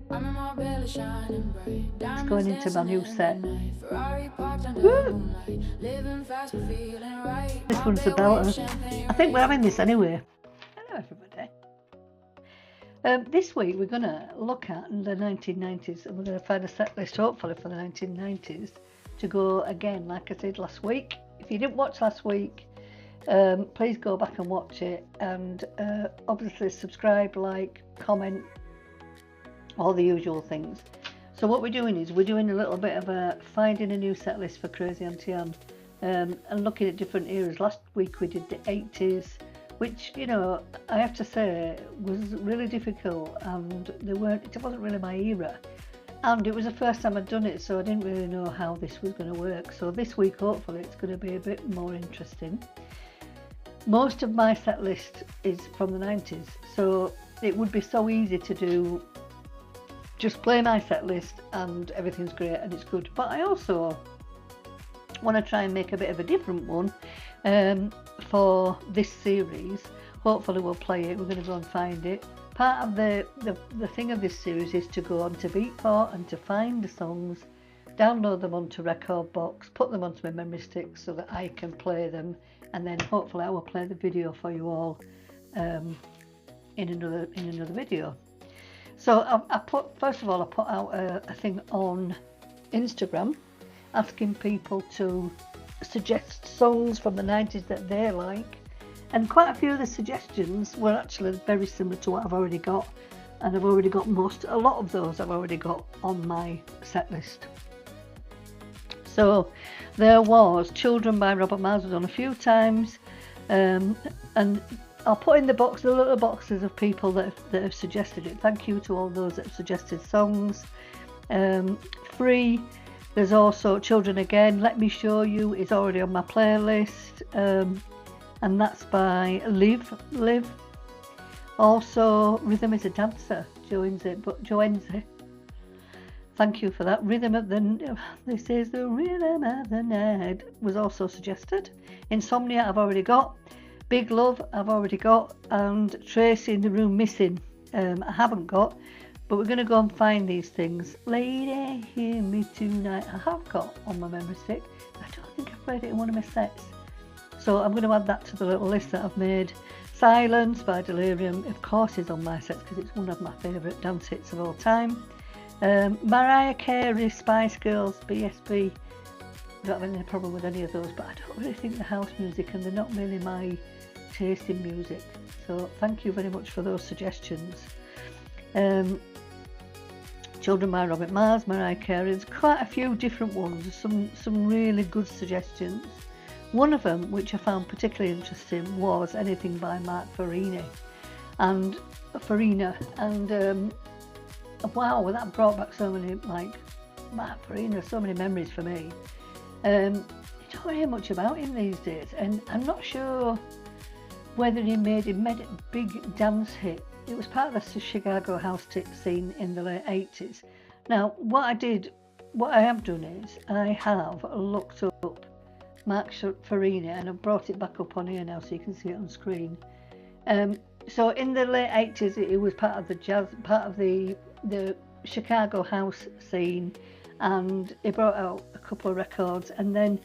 It's going into my new set. Woo! This one's the belter. I think we're having this anyway. Hello everybody. This week we're going to look at the 1990s, and we're going to find a set list hopefully for the 1990s to go again like I said last week. If you didn't watch last week, please go back and watch it, and obviously subscribe, like, comment, all the usual things. So what we're doing is we're doing a little bit of a finding a new set list for Crazy Auntie Anne, and looking at different eras. Last week we did the 80s, which, you know, I have to say was really difficult, and it wasn't really my era, and it was the first time I'd done it, so I didn't really know how this was going to work. So this week hopefully it's going to be a bit more interesting. Most of my set list is from the 90s, so it would be so easy to do, just play my set list and everything's great and it's good. But I also want to try and make a bit of a different one for this series. Hopefully we'll play it. We're going to go and find it. Part of the thing of this series is to go onto Beatport and to find the songs, download them onto Record Box, put them onto my memory stick so that I can play them, and then hopefully I will play the video for you all in another video. So first of all I put out a thing on Instagram asking people to suggest songs from the 90s that they like, and quite a few of the suggestions were actually very similar to what I've already got, and I've already got a lot of those I've already got on my set list. So there was Children by Robert Miles, was on a few times, and I'll put in the little boxes of people that have suggested it. Thank you to all those that have suggested songs. Free, there's also Children Again, Let Me Show You is already on my playlist, and that's by Liv. Also Rhythm is a Dancer, Joenzi. Thank you for that. This is the Rhythm of the Night was also suggested. Insomnia I've already got. Big Love I've already got, and Tracy in the Room Missing I haven't got, but we're going to go and find these things. Lady Hear Me Tonight I have got on my memory stick. I don't think I've played it in one of my sets, so I'm going to add that to the little list that I've made. Silence by Delirium of course is on my sets because it's one of my favourite dance hits of all time. Mariah Carey, Spice Girls, BSB. I don't have any problem with any of those, but I don't really think the house music, and they're not really my taste in music. So thank you very much for those suggestions. Children by Robert Miles, Mariah Carey. There's quite a few different ones. Some really good suggestions. One of them, which I found particularly interesting, was Anything by Mark Farina, and wow, that brought back so many, like, Mark Farina, so many memories for me. You don't hear much about him these days, and I'm not sure whether he made a big dance hit. It was part of the Chicago house scene in the late 80s. Now, what I have done is I have looked up Mark Farina, and I've brought it back up on here now so you can see it on screen. So in the late 80s, it was part of the Chicago house scene, and he brought out a couple of records, and then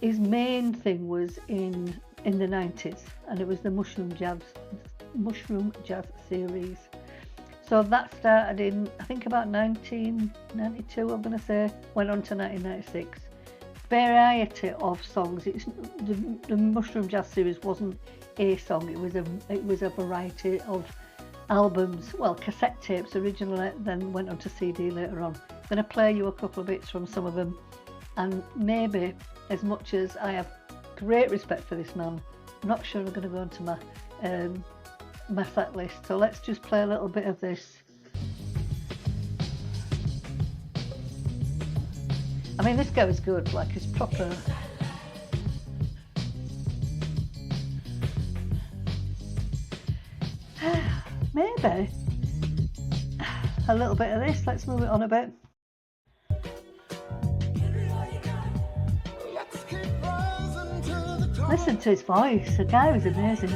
his main thing was in the 90s, and it was the Mushroom Jazz series. So that started in, I think, about 1992, I'm going to say, went on to 1996. Variety of songs. It's the Mushroom Jazz series wasn't a song, it was a variety of albums, well, cassette tapes originally, then went on to CD later on. I'm going to play you a couple of bits from some of them, and maybe, as much as I have great respect for this man, I'm not sure I'm going to go into my set list, so let's just play a little bit of this. I mean, this guy is good, like, it's proper. Maybe a little bit of this. Let's move it on a bit. Listen to his voice. The guy was amazing.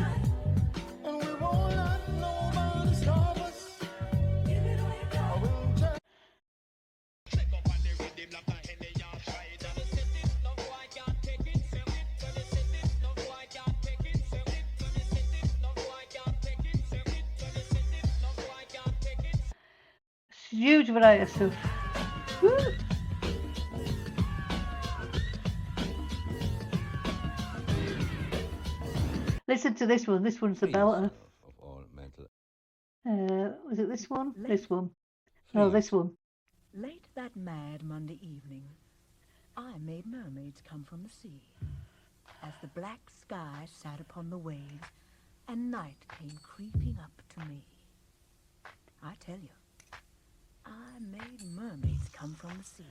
Huge variety of stuff. Woo. Listen to this one. This one's the belter. Was it this one? This one. No, this one. Late that mad Monday evening, I made mermaids come from the sea, as the black sky sat upon the waves, and night came creeping up to me. I tell you, I made mermaids come from the sea.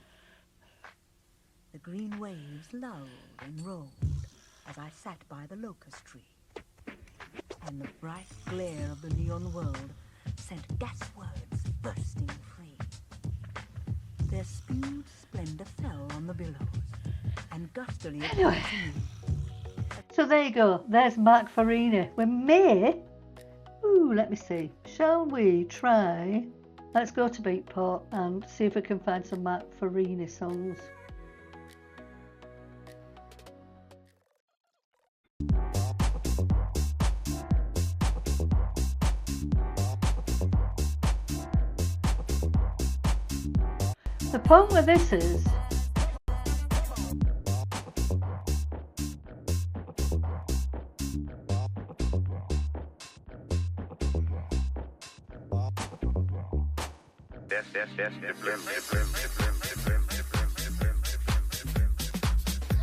The green waves lulled and rolled as I sat by the locust tree, and the bright glare of the neon world sent gas words bursting free. Their spewed splendor fell on the billows, and gustily it came to me. So there you go. There's Mark Farini. We may... Ooh, let me see. Shall we try... Let's go to Beatport and see if we can find some Mark Farini songs. The point with this is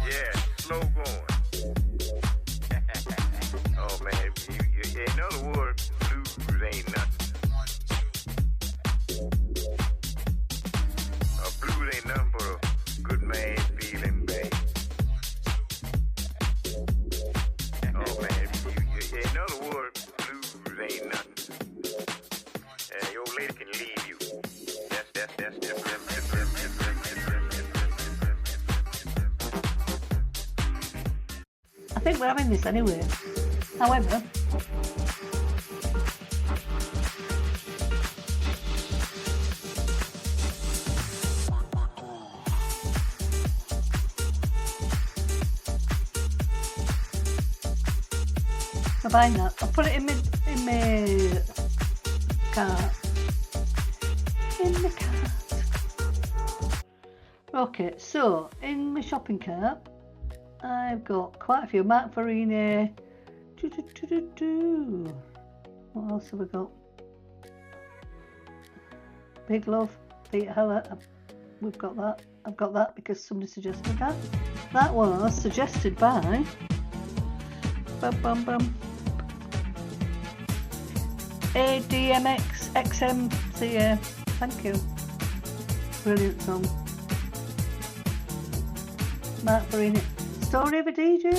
yeah, slow going. Oh man, in other words, blues ain't nothing. Blues ain't nothing but a good man feeling, babe. Oh man, in other words, blues ain't nothing. Your lady can leave you. I think we're having this anyway. However, I'm buying that. I'll put it in my cart. In the cart. Okay, so in my shopping cart, I've got quite a few. Mark Farini. What else have we got? Big Love, Peter Heller. We've got that. I've got that because somebody suggested that. That was suggested by ADMX XMCA. Thank you. Brilliant song. Mark Farini. Story of a DJ.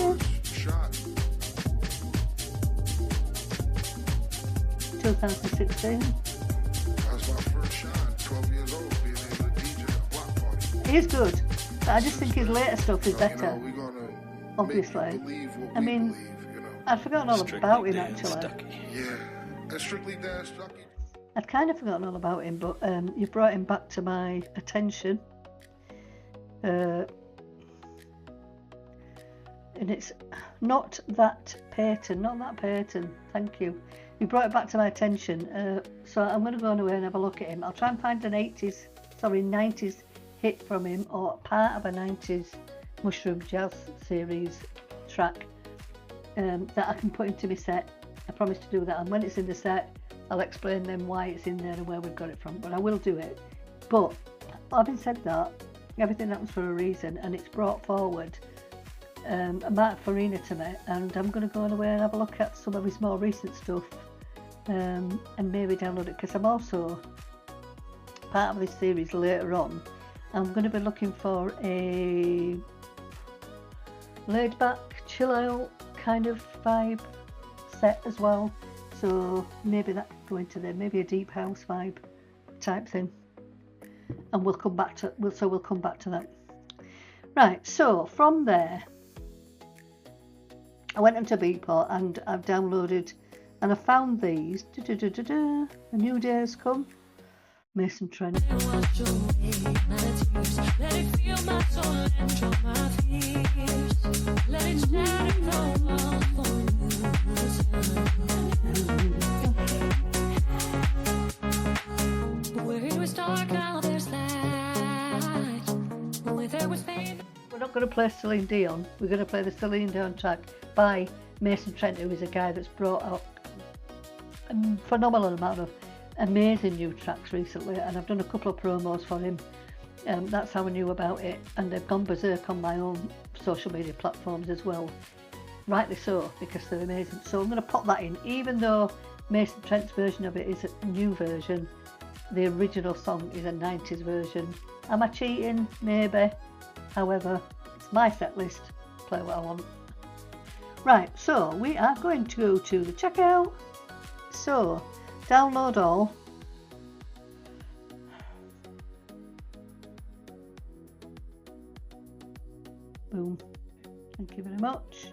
2016. That was my first shot, 12 years old, being able to DJ a block party. He is good, but I just think his later stuff is better. We're gonna obviously. I mean, I'd forgotten all about him actually. Yeah, and Strictly Dan Stucky. I'd kind of forgotten all about him, but you brought him back to my attention. And it's not that Peyton, thank you. You brought it back to my attention, so I'm going to go away and have a look at him. I'll try and find an 90s hit from him, or part of a 90s Mushroom Jazz series track that I can put into my set. I promise to do that, and when it's in the set, I'll explain then why it's in there and where we've got it from, but I will do it. But having said that, everything happens for a reason, and it's brought forward Mark Farini to me, and I'm going to go away and have a look at some of his more recent stuff and maybe download it, because I'm also part of this series later on. I'm going to be looking for a laid back, chill out kind of vibe set as well, so maybe that could go into there, maybe a deep house vibe type thing, and we'll come back to that. Right, so from there I went into Beatport and I've downloaded and I found these. A New Day Has Come, Mason Trent. Where we start going to play Celine Dion. We're going to play the Celine Dion track by Mason Trent, who is a guy that's brought out a phenomenal amount of amazing new tracks recently, and I've done a couple of promos for him. That's how I knew about it, and they've gone berserk on my own social media platforms as well. Rightly so, because they're amazing. So I'm going to pop that in, even though Mason Trent's version of it is a new version. The original song is a 90s version. Am I cheating? Maybe. However, it's my set list. Play what I want. Right, so we are going to go to the checkout. So, download all. Boom. Thank you very much.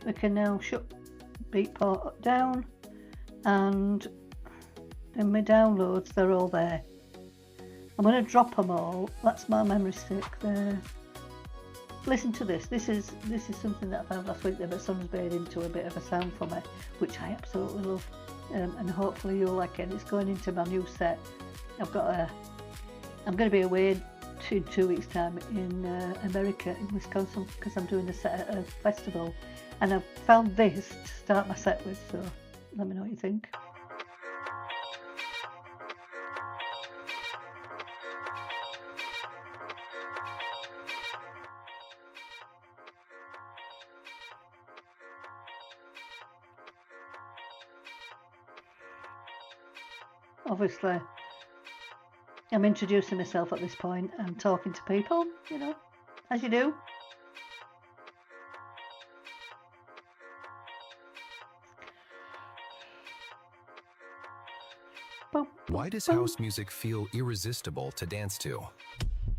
We can now shut Beatport down, and then my downloads, they're all there. I'm going to drop them all. That's my memory stick there. Listen to this. This is something that I found last week that my son's made into a bit of a sound for me, which I absolutely love, and hopefully you'll like it. It's going into my new set. I'm going to be away in 2 weeks' time in America, in Wisconsin, because I'm doing a set at a festival, and I've found this to start my set with, so let me know what you think. Obviously, I'm introducing myself at this point and talking to people, you know, as you do. Boom. Why does house music feel irresistible to dance to?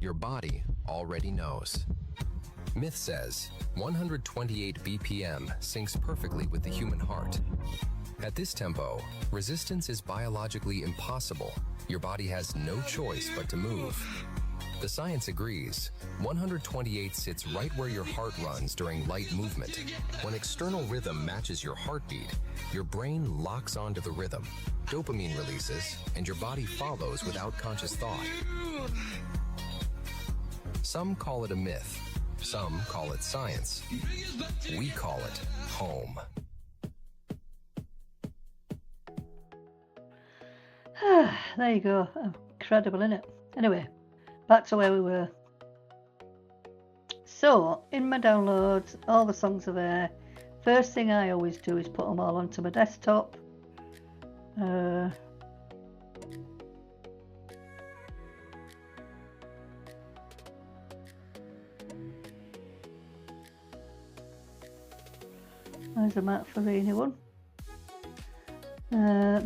Your body already knows. Myth says 128 BPM syncs perfectly with the human heart. At this tempo, resistance is biologically impossible. Your body has no choice but to move. The science agrees. 128 sits right where your heart runs during light movement. When external rhythm matches your heartbeat, your brain locks onto the rhythm. Dopamine releases, and your body follows without conscious thought. Some call it a myth. Some call it science. We call it home. There you go. Incredible, isn't it? Anyway, back to where we were. So, in my downloads, all the songs are there. First thing I always do is put them all onto my desktop. There's a Matt Farina one.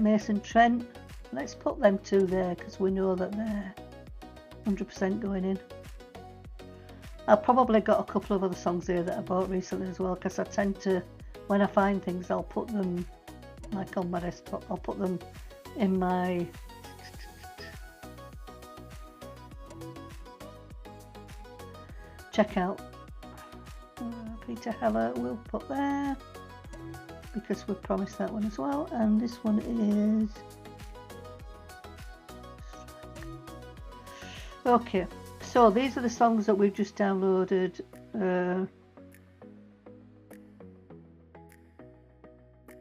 Mason Trent. Let's put them two there because we know that they're 100% going in. I've probably got a couple of other songs here that I bought recently as well, because I tend to, when I find things, I'll put them like on my desktop. I'll put them in my checkout. Peter Heller we'll put there because we promised that one as well, and this one is okay. So these are the songs that we've just downloaded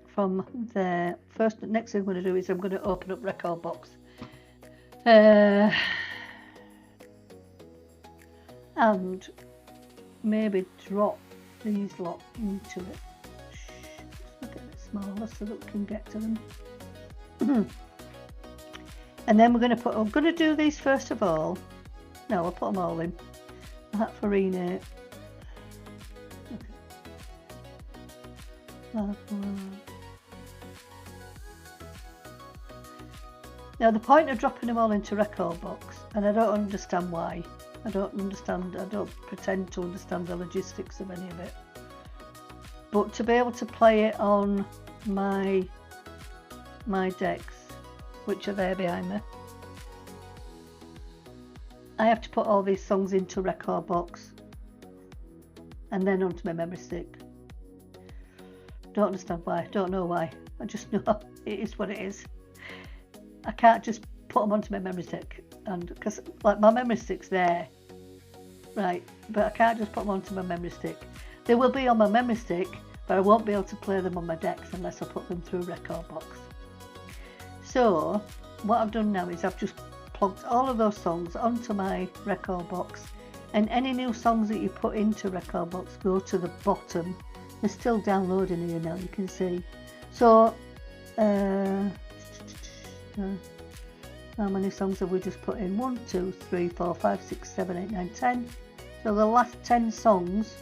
from there. Next thing I'm going to do is I'm going to open up Record Box and maybe drop these lot into it. Let's make it a bit smaller so that we can get to them. And then I'm going to do these first of all. No, I'll put them all in. That for Aunite. Now the point of dropping them all into Record Box, and I don't understand why. I don't pretend to understand the logistics of any of it. But to be able to play it on my decks, which are there behind me, I have to put all these songs into Record Box and then onto my memory stick. Don't understand why, don't know why. I just know it is what it is. I can't just put them onto my memory stick, and because like my memory stick's there, Right, but I can't just put them onto my memory stick. They will be on my memory stick, but I won't be able to play them on my decks unless I put them through record box. So what I've done now is I've just plugged all of those songs onto my record box, and any new songs that you put into record box go to the bottom. They're still downloading here now, you can see. So how many songs have we just put in? 1, 2, 3, 4, 5, 6, 7, 8, 9, 10. So the last 10 songs.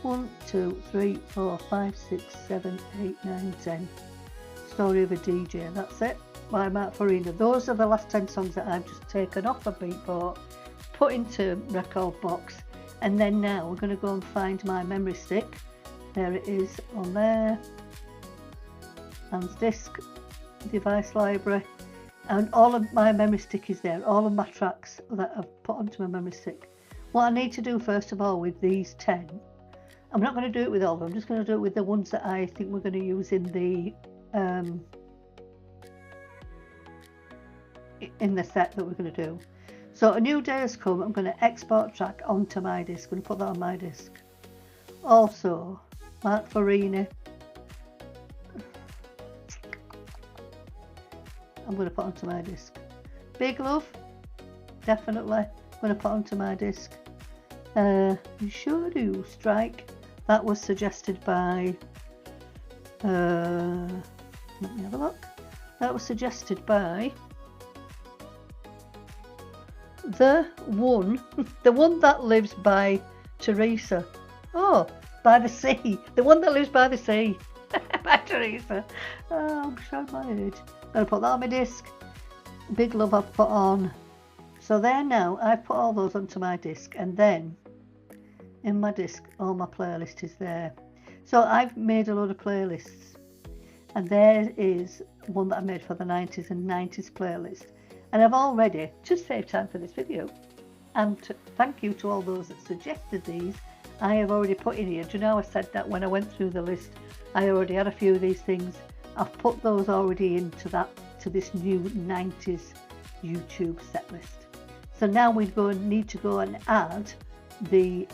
1, 2, 3, 4, 5, 6, 7, 8, 9, 10. Story of a DJ, that's it, by Mark Farina. Those are the last 10 songs that I've just taken off of Beatport, put into record box, and then now we're going to go and find my memory stick. There it is on there. Hans disk, device library, and all of my memory stick is there, all of my tracks that I've put onto my memory stick. What I need to do first of all with these 10, I'm not going to do it with all of them, I'm just going to do it with the ones that I think we're going to use in the set that we're going to do. So a new day has come. I'm going to export track onto my disc. I'm going to put that on my disc. Also, Mark Farina, I'm going to put onto my disc. Big Love, definitely I'm going to put onto my disc. You sure do. Strike, that was suggested by let me have a look. That was suggested by the one that lives by Teresa. Oh, by the sea. The one that lives by the sea. By Teresa. Oh, I'm sure my age. I'm going to put that on my disc. Big Love I've put on. So there now, I've put all those onto my disc, and then in my disc, all my playlist is there. So I've made a load of playlists, and there is one that I made for the 90s and 90s playlist. And I've already, to save time for this video, and thank you to all those that suggested these, I have already put in here. Do you know I said that when I went through the list, I already had a few of these things. I've put those already into to this new 90s YouTube set list. So now we need to go and add the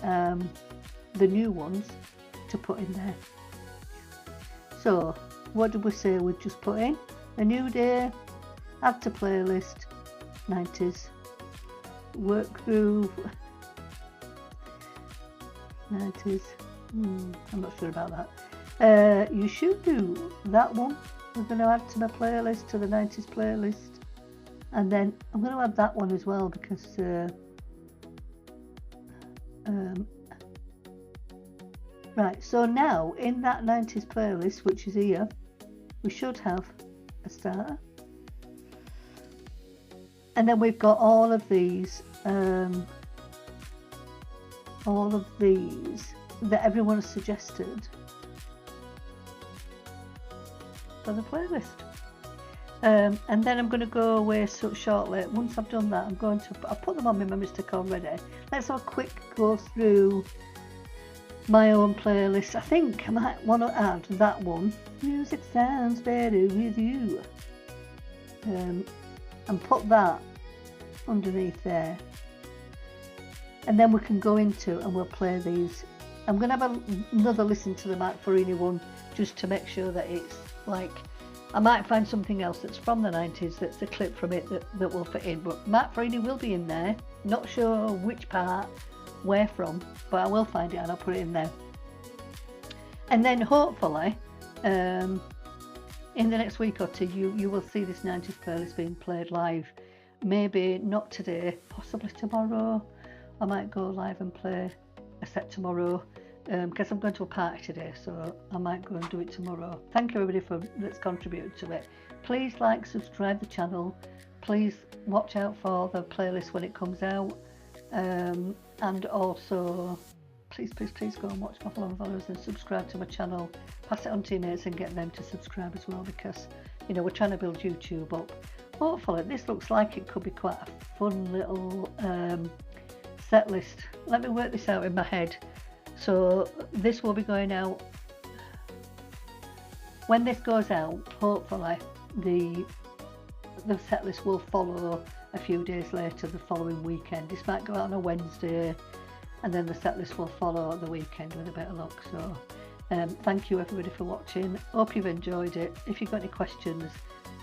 new ones to put in there. So what did we say we'd just put in? A new day, add to playlist, 90s, work through 90s, I'm not sure about that. You should do that one. We're going to add to my playlist, to the 90s playlist, and then I'm going to add that one as well because right, so now in that 90s playlist, which is here, we should have a starter, and then we've got all of these that everyone has suggested for the playlist. And then I'm going to go away shortly. Once I've done that, I've put them on my memory stick already. Let's have a quick go through my own playlist. I think I might want to add that one, Music Sounds Better With You, and put that underneath there, and then we can go into and we'll play these. I'm going to have another listen to the Mark Farina one just to make sure that it's like, I might find something else that's from the 90s that's a clip from it that will fit in, but Mark Farina will be in there. Not sure which part, where from, but I will find it and I'll put it in there. And then hopefully in the next week or two you will see this 90s playlist being played live. Maybe not today, possibly tomorrow. I might go live and play a set tomorrow because I'm going to a party today, so I might go and do it tomorrow. Thank you everybody that's contributed to it. Please like, subscribe the channel. Please watch out for the playlist when it comes out, and also please go and watch my followers and subscribe to my channel. Pass it on to your mates and get them to subscribe as well, because you know we're trying to build YouTube up. Hopefully this looks like it could be quite a fun little set list. Let me work this out in my head. So this will be going out, when this goes out, hopefully the set list will follow a few days later the following weekend. This might go out on a Wednesday, and then the set list will follow the weekend with a bit of luck. So thank you everybody for watching. Hope you've enjoyed it. If you've got any questions,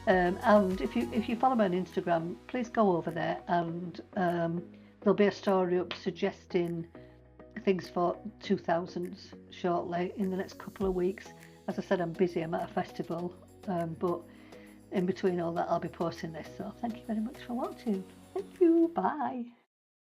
and if you follow me on Instagram, please go over there, and there'll be a story up suggesting things for 2000s shortly in the next couple of weeks. As I said, I'm busy, I'm at a festival, but in between all that I'll be posting this. So thank you very much for watching. Thank you, bye.